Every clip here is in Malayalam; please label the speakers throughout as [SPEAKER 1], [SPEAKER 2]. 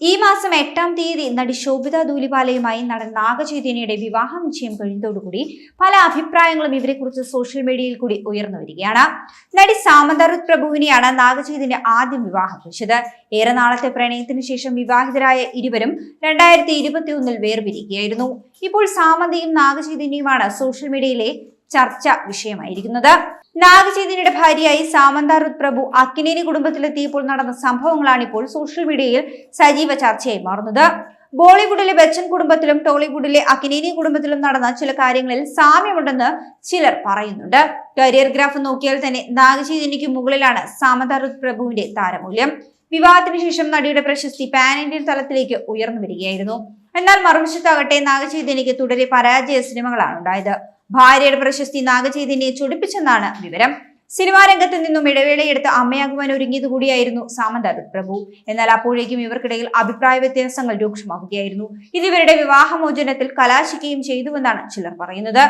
[SPEAKER 1] ഈ മാസം 8-ാം തീയതി നടി ശോഭിത ധൂലിപാലയുമായി നടൻ നാഗചൈതന്യയുടെ വിവാഹ നിശ്ചയം കഴിഞ്ഞതോടുകൂടി പല അഭിപ്രായങ്ങളും ഇവരെക്കുറിച്ച് സോഷ്യൽ മീഡിയയിൽ കൂടി ഉയർന്നു വരികയാണ്. നടി സാമന്ത റുത്ത് പ്രഭുവിനെയാണ് നാഗചൈതന്യ ആദ്യം വിവാഹം കഴിച്ചത്. ഏറെ നാളത്തെ പ്രണയത്തിനു ശേഷം വിവാഹിതരായ ഇരുവരും 2021 വേർപിരിക്കുകയായിരുന്നു. ഇപ്പോൾ സാമന്തയും നാഗചൈതന്യയുമാണ് സോഷ്യൽ മീഡിയയിലെ ചർച്ച വിഷയമായിരിക്കുന്നത്. നാഗചൈതന്യയുടെ ഭാര്യയായി സാമന്ത റുത്ത് പ്രഭു അക്കിനേനി കുടുംബത്തിലെത്തിയപ്പോൾ നടന്ന സംഭവങ്ങളാണ് ഇപ്പോൾ സോഷ്യൽ മീഡിയയിൽ സജീവ ചർച്ചയായി മാറുന്നത്. ബോളിവുഡിലെ ബച്ചൻ കുടുംബത്തിലും ടോളിവുഡിലെ അക്കിനേനി കുടുംബത്തിലും നടന്ന ചില കാര്യങ്ങളിൽ സാമ്യമുണ്ടെന്ന് ചിലർ പറയുന്നുണ്ട്. കരിയർ ഗ്രാഫ് നോക്കിയാൽ തന്നെ നാഗചൈതന്യയ്ക്ക് മുകളിലാണ് സാമന്ത റുത്ത് പ്രഭുവിന്റെ താരമൂല്യം. വിവാഹത്തിന് ശേഷം നടിയുടെ പ്രശസ്തി പാൻ ഇന്ത്യൻ തലത്തിലേക്ക് ഉയർന്നു വരികയായിരുന്നു. എന്നാൽ മറുവശത്താകട്ടെ നാഗചൈതന്യയ്ക്ക് തുടരെ പരാജയ സിനിമകളാണ് ഉണ്ടായത്. ഭാര്യയുടെ പ്രശസ്തി നാഗചൈതന്യയെ ചൊടിപ്പിച്ചെന്നാണ് വിവരം. സിനിമാ രംഗത്ത് നിന്നും ഇടവേളയെടുത്ത് അമ്മയാകുവാൻ ഒരുങ്ങിയത് കൂടിയായിരുന്നു സാമന്ത റുത്ത് പ്രഭു. എന്നാൽ അപ്പോഴേക്കും ഇവർക്കിടയിൽ അഭിപ്രായ വ്യത്യാസങ്ങൾ രൂക്ഷമാവുകയായിരുന്നു. ഇത് ഇവരുടെ വിവാഹമോചനത്തിൽ കലാശിക്കുകയും ചെയ്തുവെന്നാണ് ചിലർ പറയുന്നത്.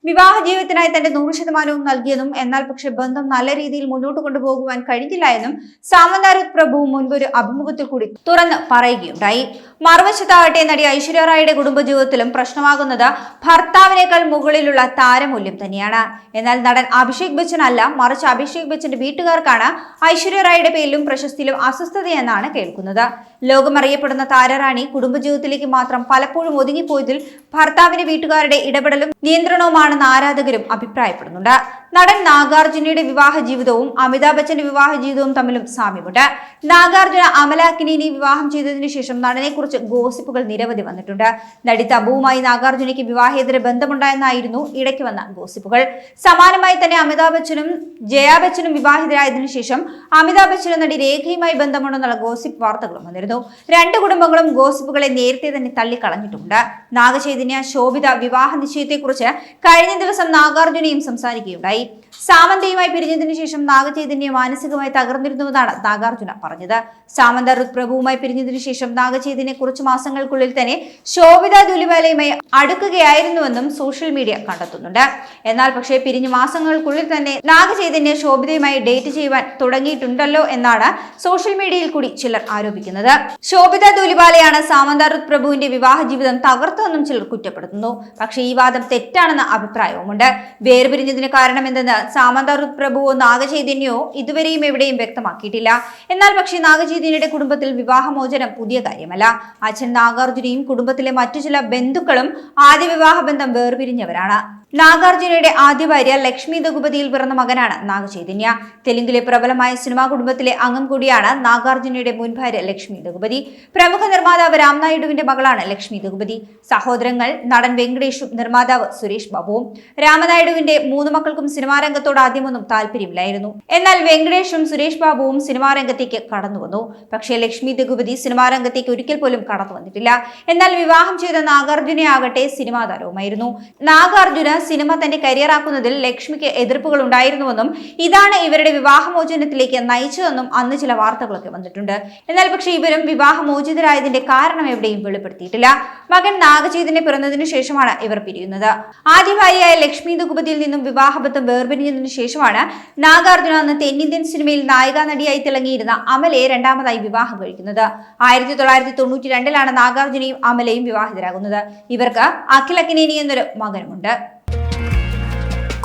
[SPEAKER 1] വിവാഹ ജീവിതത്തിനായി തന്റെ 100% നൽകിയെന്നും എന്നാൽ പക്ഷെ ബന്ധം നല്ല രീതിയിൽ മുന്നോട്ട് കൊണ്ടുപോകുവാൻ കഴിഞ്ഞില്ല എന്നും സാമന്ത റുത്ത് പ്രഭു മുൻപൊരു അഭിമുഖത്തിൽ കൂടി തുറന്ന് പറയുകയുണ്ടായി. മറുവശത്താകട്ടെ നടി ഐശ്വര്യ റായിയുടെ കുടുംബജീവിതത്തിലും പ്രശ്നമാകുന്നത് ഭർത്താവിനേക്കാൾ മുകളിലുള്ള താരമൂല്യം തന്നെയാണ്. എന്നാൽ നടൻ അഭിഷേക് ബച്ചൻ അല്ല, മറിച്ച് അഭിഷേക് ബച്ചന്റെ വീട്ടുകാർക്കാണ് ഐശ്വര്യ റായിയുടെ പേരിലും പ്രശസ്തിയിലും അസ്വസ്ഥതയെന്നാണ് കേൾക്കുന്നത്. ലോകമറിയപ്പെടുന്ന താരറാണി കുടുംബജീവിതത്തിലേക്ക് മാത്രം പലപ്പോഴും ഒതുങ്ങിപ്പോയതിൽ ഭർത്താവിന്റെ വീട്ടുകാരുടെ ഇടപെടലും നിയന്ത്രണവുമാണെന്ന് ആരാധകരും അഭിപ്രായപ്പെടുന്നുണ്ട്. നടൻ നാഗാർജുനയുടെ വിവാഹ ജീവിതവും അമിതാഭ് ബച്ചന്റെ വിവാഹ ജീവിതവും തമ്മിലും സാമ്യമുണ്ട്. നാഗാർജുന അമല അക്കിനേനി വിവാഹം ചെയ്തതിനു ശേഷം നടനെ കുറിച്ച് ഗോസിപ്പുകൾ നിരവധി വന്നിട്ടുണ്ട്. നടി തബുവുമായി നാഗാർജുനയ്ക്ക് വിവാഹേതര ബന്ധമുണ്ടായെന്നായിരുന്നു ഇടയ്ക്ക് വന്ന ഗോസിപ്പുകൾ. സമാനമായി തന്നെ അമിതാഭ് ബച്ചനും ജയ ബച്ചനും വിവാഹിതരായതിനു ശേഷം അമിതാഭ് ബച്ചനും നടി രേഖയുമായി ബന്ധമുണ്ടെന്നുള്ള ഗോസിപ്പ് വാർത്തകളും വന്നിരുന്നു. രണ്ട് കുടുംബങ്ങളും ഗോസിപ്പുകളെ നേരത്തെ തന്നെ തള്ളിക്കളഞ്ഞിട്ടുണ്ട്. നാഗചൈതന്യ ശോഭിത വിവാഹ നിശ്ചയത്തെക്കുറിച്ച് കഴിഞ്ഞ ദിവസം നാഗാർജുനയും സംസാരിക്കുകയുണ്ടായി. സാമന്തയുമായി പിരിഞ്ഞതിനു ശേഷം നാഗചൈതന്യ മാനസികമായി തകർന്നിരുന്നുവെന്നാണ് നാഗാർജുന പറഞ്ഞത്. സാമന്ത റുത്ത് പ്രഭുവുമായി പിരിഞ്ഞതിനു ശേഷം നാഗചൈതന്യ കുറച്ചു മാസങ്ങൾക്കുള്ളിൽ തന്നെ ശോഭിത ധൂലിപാലയുമായി അടുക്കുകയായിരുന്നുവെന്നും സോഷ്യൽ മീഡിയ കണ്ടെത്തുന്നുണ്ട്. എന്നാൽ പക്ഷേ പിരിഞ്ഞ മാസങ്ങൾക്കുള്ളിൽ തന്നെ നാഗചൈതന്യ ശോഭിതയുമായി ഡേറ്റ് ചെയ്യുവാൻ തുടങ്ങിയിട്ടുണ്ടല്ലോ എന്നാണ് സോഷ്യൽ മീഡിയയിൽ കൂടി ചിലർ ആരോപിക്കുന്നത്. ശോഭിത ധൂലിപാലയാണ് സാമന്ത റുത്ത് പ്രഭുവിന്റെ വിവാഹ ജീവിതം തകർത്തെന്നും ചിലർ കുറ്റപ്പെടുത്തുന്നു. പക്ഷേ ഈ വാദം തെറ്റാണെന്ന അഭിപ്രായവുമുണ്ട്. വേർപിരിഞ്ഞതിന് കാരണം എന്തെന്ന് സാമന്ത റുത്ത് പ്രഭുവോ നാഗചൈതന്യയോ ഇതുവരെയും എവിടെയും വ്യക്തമാക്കിയിട്ടില്ല. എന്നാൽ പക്ഷേ നാഗചൈതന്യയുടെ കുടുംബത്തിൽ വിവാഹമോചനം പുതിയ കാര്യമല്ല. അച്ഛൻ നാഗാർജുനയും കുടുംബത്തിലെ മറ്റു ചില ബന്ധുക്കളും ആദ്യ വിവാഹ ബന്ധം വേർപിരിഞ്ഞവരാണ്. നാഗാർജുനയുടെ ആദ്യ ഭാര്യ ലക്ഷ്മി ദഗുപതിയിൽ പിറന്ന മകനാണ് നാഗചൈതന്യ. തെലുങ്കിലെ പ്രബലമായ സിനിമാ കുടുംബത്തിലെ അംഗം കൂടിയാണ് നാഗാർജുനയുടെ മുൻ ഭാര്യ ലക്ഷ്മി ദഗുപതി. പ്രമുഖ നിർമ്മാതാവ് രാം നായിഡുവിന്റെ മകളാണ് ലക്ഷ്മി ദഗുപതി. സഹോദരങ്ങൾ നടൻ വെങ്കടേഷും നിർമ്മാതാവ് സുരേഷ് ബാബുവും. രാമനായിഡുവിന്റെ 3 മക്കൾക്കും സിനിമാ രംഗത്തോട് ആദ്യമൊന്നും താല്പര്യമില്ലായിരുന്നു. എന്നാൽ വെങ്കടേഷും സുരേഷ് ബാബുവും സിനിമാ രംഗത്തേക്ക് കടന്നു വന്നു. പക്ഷേ ലക്ഷ്മി ദഗുപതി സിനിമാ രംഗത്തേക്ക് ഒരിക്കൽ പോലും കടന്നു വന്നിട്ടില്ല. എന്നാൽ വിവാഹം ചെയ്ത നാഗാർജുനയാകട്ടെ സിനിമാ താരവുമായിരുന്നു. നാഗാർജുന സിനിമ തന്റെ കരിയറാക്കുന്നതിൽ ലക്ഷ്മിക്ക് എതിർപ്പുകൾ ഉണ്ടായിരുന്നുവെന്നും ഇതാണ് ഇവരുടെ വിവാഹമോചനത്തിലേക്ക് നയിച്ചതെന്നും അന്ന് ചില വാർത്തകളൊക്കെ വന്നിട്ടുണ്ട്. എന്നാൽ പക്ഷേ ഇവരും വിവാഹമോചിതരായതിന്റെ കാരണം എവിടെയും വെളിപ്പെടുത്തിയിട്ടില്ല. മകൻ നാഗചൈതന്യ പിറന്നതിനു ശേഷമാണ് ഇവർ പിരിയുന്നത്. ആദ്യ ഭാര്യയായ ലക്ഷ്മി ദഗുപതിയിൽ നിന്നും വിവാഹബന്ധം വേർപിരിഞ്ഞതിനു ശേഷമാണ് നാഗാർജുന അന്ന് തെന്നിന്ത്യൻ സിനിമയിൽ നായികാ നടിയായി തിളങ്ങിയിരുന്ന അമലയെ രണ്ടാമതായി വിവാഹം കഴിക്കുന്നത്. 1992 നാഗാർജുനയും അമലയും വിവാഹിതരാകുന്നത്. ഇവർക്ക് അഖിൽ അക്കിനേനി എന്നൊരു മകനുമുണ്ട്.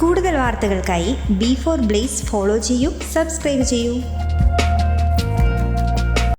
[SPEAKER 2] കൂടുതൽ വാർത്തകൾക്കായി B4 Blaze ഫോളോ ചെയ്യൂ, സബ്സ്ക്രൈബ് ചെയ്യൂ.